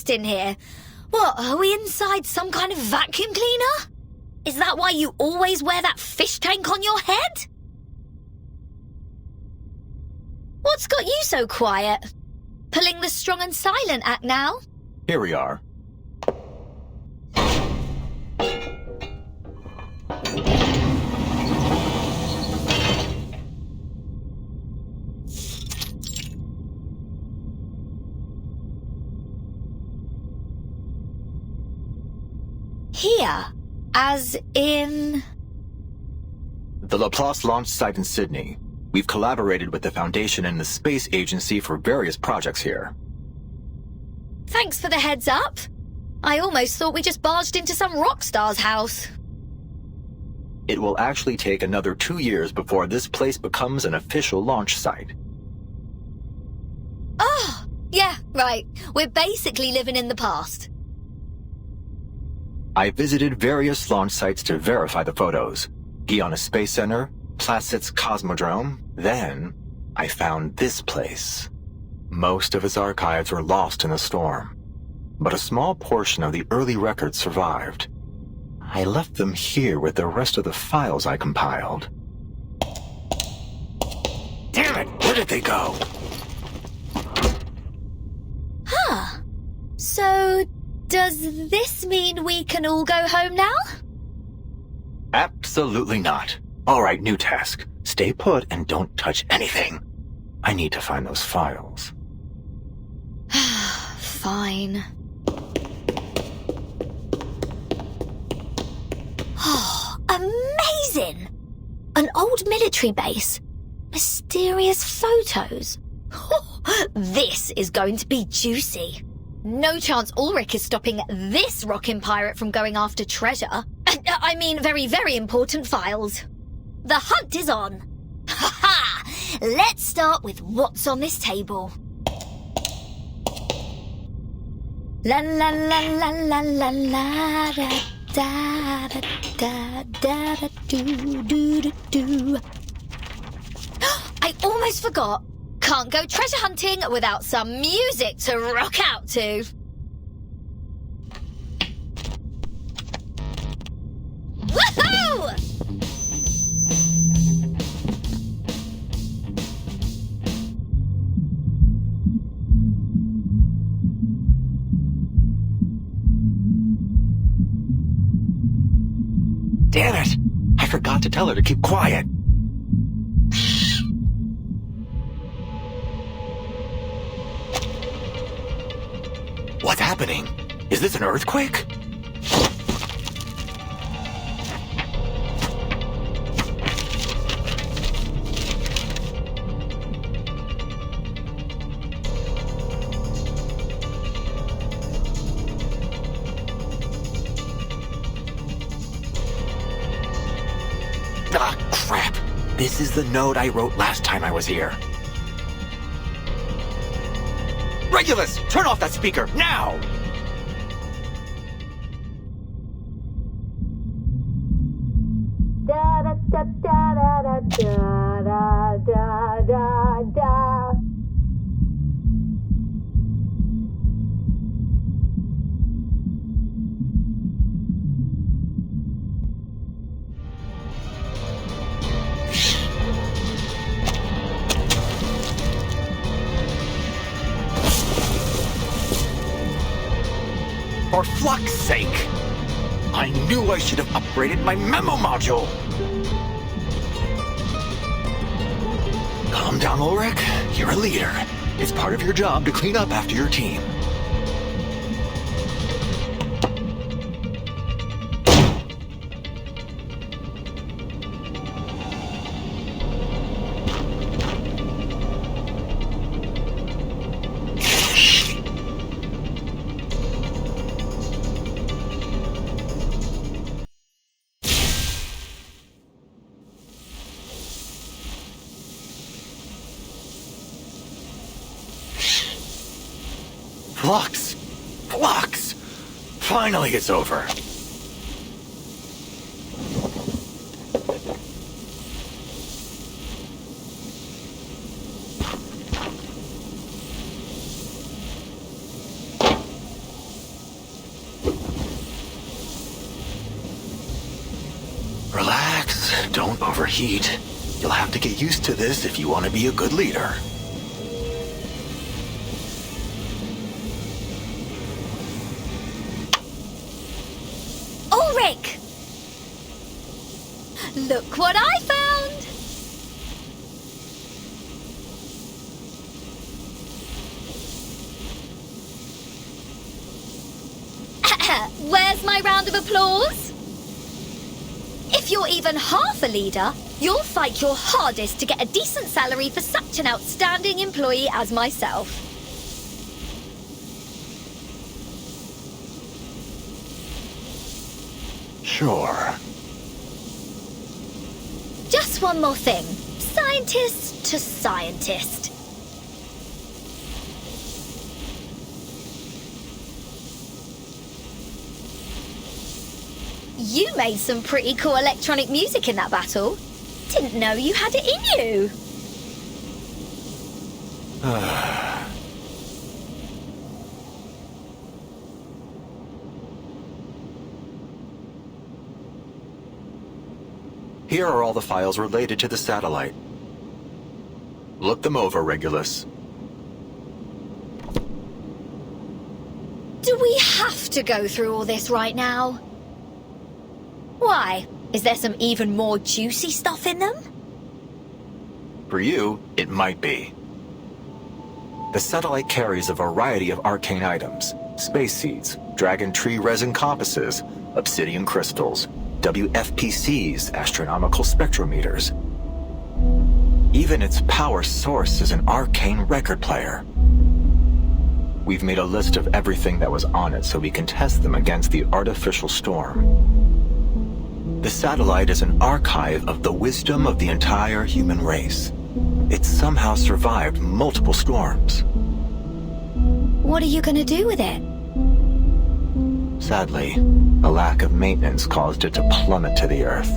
dust in here. What, are we inside some kind of vacuum cleaner? Is that why you always wear that fish tank on your head? What's got you so quiet? Pulling the strong and silent act now? Here we are. Here? As in... The Laplace launch site in Sydney. We've collaborated with the Foundation and the Space Agency for various projects here. Thanks for the heads up. I almost thought we just barged into some rock star's house. It will actually take another 2 years before this place becomes an official launch site. Oh, yeah, right. We're basically living in the past. I visited various launch sites to verify the photos. Guiana Space Center, Placid's Cosmodrome. Then, I found this place. Most of its archives were lost in the storm, but a small portion of the early records survived. I left them here with the rest of the files I compiled. Damn it! Where did they go? Huh. So, does this mean we can all go home now? Absolutely not. All right, new task. Stay put and don't touch anything. I need to find those files. Fine. Oh, amazing! An old military base. Mysterious photos. This is going to be juicy. No chance Ulrich is stopping this rockin' pirate from going after treasure. I mean, very, very important files. The hunt is on. Ha ha! Let's start with what's on this table. La la la la la la la da da da da da do do do do. I almost forgot. Can't go treasure hunting without some music to rock out to. Woohoo! Damn it! I forgot to tell her to keep quiet. What's happening? Is this an earthquake? Ah, crap! This is the note I wrote last time I was here. Regulus, turn off that speaker, now! Da da da da da da da da da. For fuck's sake! I knew I should have upgraded my memo module! Calm down, Ulrich. You're a leader. It's part of your job to clean up after your team. Flux! Flux! Finally it's over. don't overheat. You'll have to get used to this if you want to be a good leader. Ulrich! Look what I found! Where's my round of applause? If you're even half a leader, you'll fight your hardest to get a decent salary for such an outstanding employee as myself. Sure. Just one more thing. Scientist to scientist. You made some pretty cool electronic music in that battle. Didn't know you had it in you. Here are all the files related to the satellite. Look them over, Regulus. Do we have to go through all this right now? Why? Is there some even more juicy stuff in them? For you, it might be. The satellite carries a variety of arcane items: space seeds, dragon tree resin compasses, obsidian crystals, WFPCs, astronomical spectrometers. Even its power source is an arcane record player. We've made a list of everything that was on it so we can test them against the artificial storm. The satellite is an archive of the wisdom of the entire human race. It somehow survived multiple storms. What are you gonna do with it? Sadly, a lack of maintenance caused it to plummet to the Earth.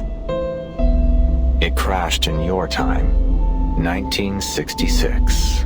It crashed in your time, 1966.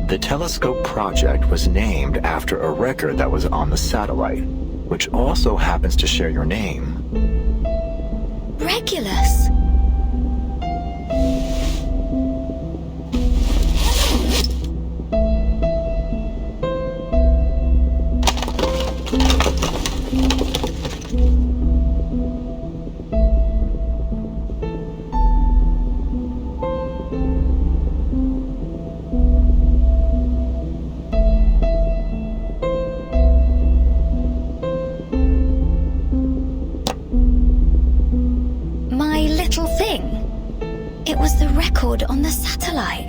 The telescope project was named after a record that was on the satellite, which also happens to share your name. Regulus. It was the record on the satellite.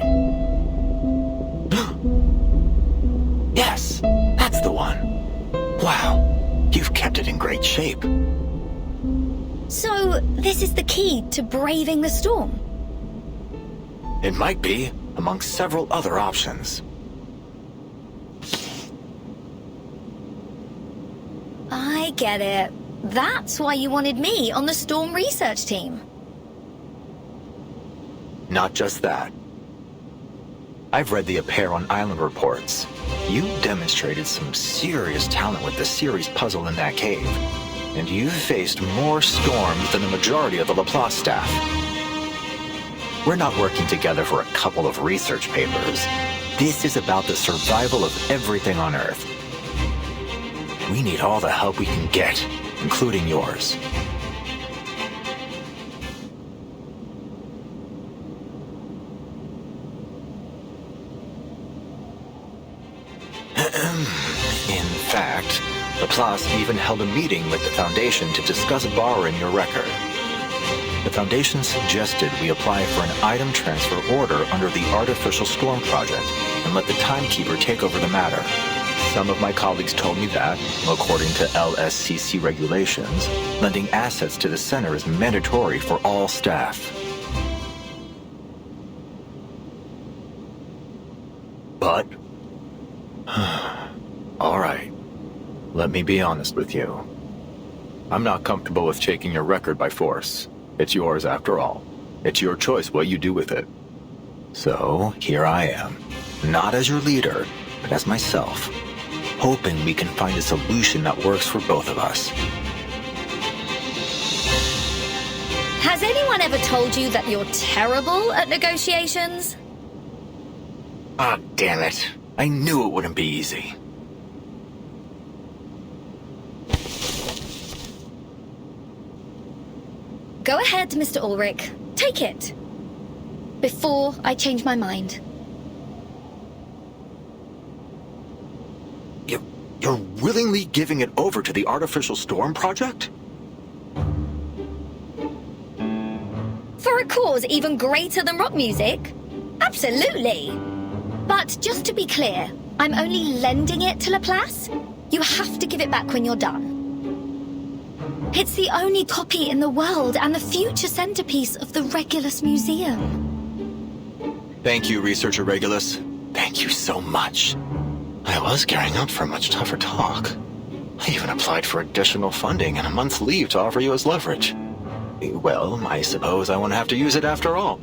Yes, that's the one. Wow, you've kept it in great shape. So, this is the key to braving the storm? It might be, amongst several other options. I get it. That's why you wanted me on the storm research team. Not just that. I've read the Aperon Island reports. You demonstrated some serious talent with the Ceres puzzle in that cave. And you've faced more storms than the majority of the Laplace staff. We're not working together for a couple of research papers. This is about the survival of everything on Earth. We need all the help we can get, including yours. In fact, Laplace even held a meeting with the Foundation to discuss borrowing your record. The Foundation suggested we apply for an item transfer order under the Artificial Storm Project and let the Timekeeper take over the matter. Some of my colleagues told me that, according to LSCC regulations, lending assets to the center is mandatory for all staff. but... All right. Let me be honest with you. I'm not comfortable with taking your record by force. It's yours after all. It's your choice what you do with it. So, here I am. Not as your leader, but as myself. Hoping we can find a solution that works for both of us. Has anyone ever told you that you're terrible at negotiations? Ah, damn it. I knew it wouldn't be easy. Go ahead, Mr. Ulrich. Take it. Before I change my mind. You're willingly giving it over to the Artificial Storm Project? For a cause even greater than rock music? Absolutely. But just to be clear, I'm only lending it to Laplace. You have to give it back when you're done. It's the only copy in the world and the future centerpiece of the Regulus Museum. Thank you, Researcher Regulus. Thank you so much. I was gearing up for a much tougher talk. I even applied for additional funding and a month's leave to offer you as leverage. Well, I suppose I won't have to use it after all.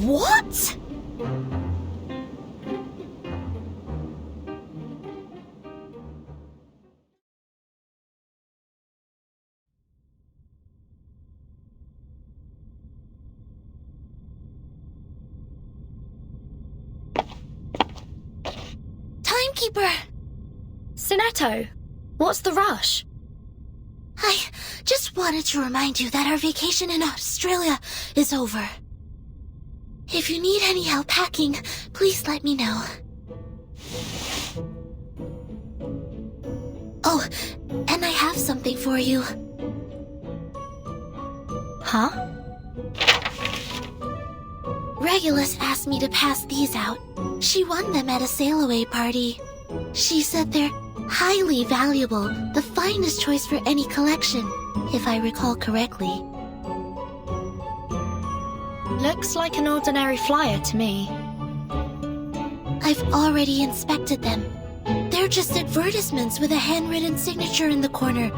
What? Timekeeper! Sonetto, what's the rush? I just wanted to remind you that our vacation in Australia is over. If you need any help packing, please let me know. Oh, and I have something for you. Huh? Regulus asked me to pass these out. She won them at a sail-away party. She said they're highly valuable, the finest choice for any collection, if I recall correctly. Looks like an ordinary flyer to me. I've already inspected them. They're just advertisements with a handwritten signature in the corner,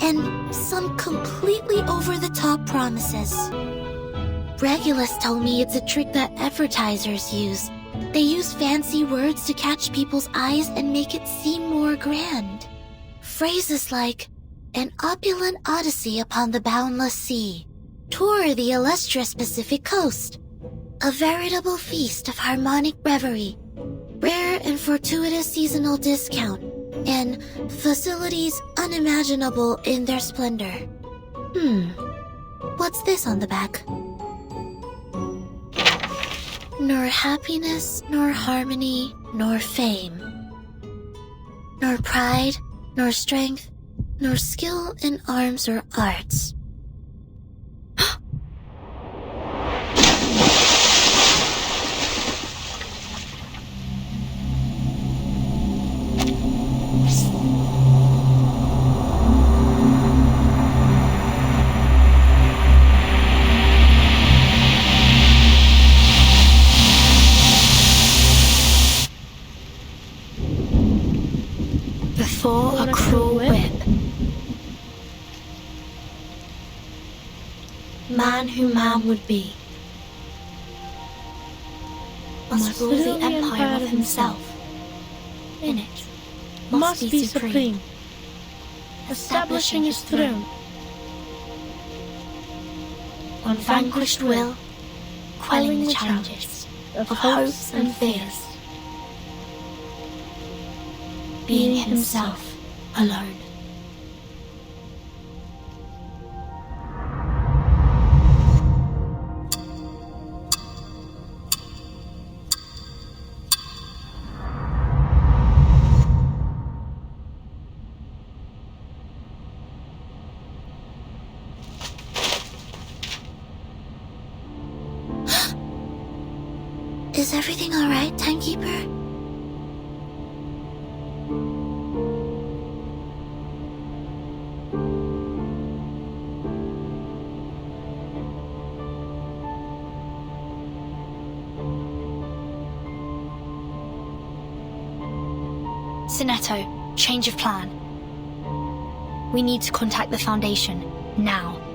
and some completely over-the-top promises. Regulus told me it's a trick that advertisers use. They use fancy words to catch people's eyes and make it seem more grand. Phrases like, an opulent odyssey upon the boundless sea, tour the illustrious Pacific coast, a veritable feast of harmonic reverie, rare and fortuitous seasonal discount, and facilities unimaginable in their splendor. What's this on the back? Nor happiness, nor harmony, nor fame. Nor pride, nor strength, nor skill in arms or arts. Before a cruel whip, man who man would be must rule the empire of himself. In it must be supreme, establishing his throne. On vanquished will, quelling the challenges of hopes and fears. Being himself alone. Is everything all right, Timekeeper? Sinetto, change of plan. We need to contact the Foundation, now.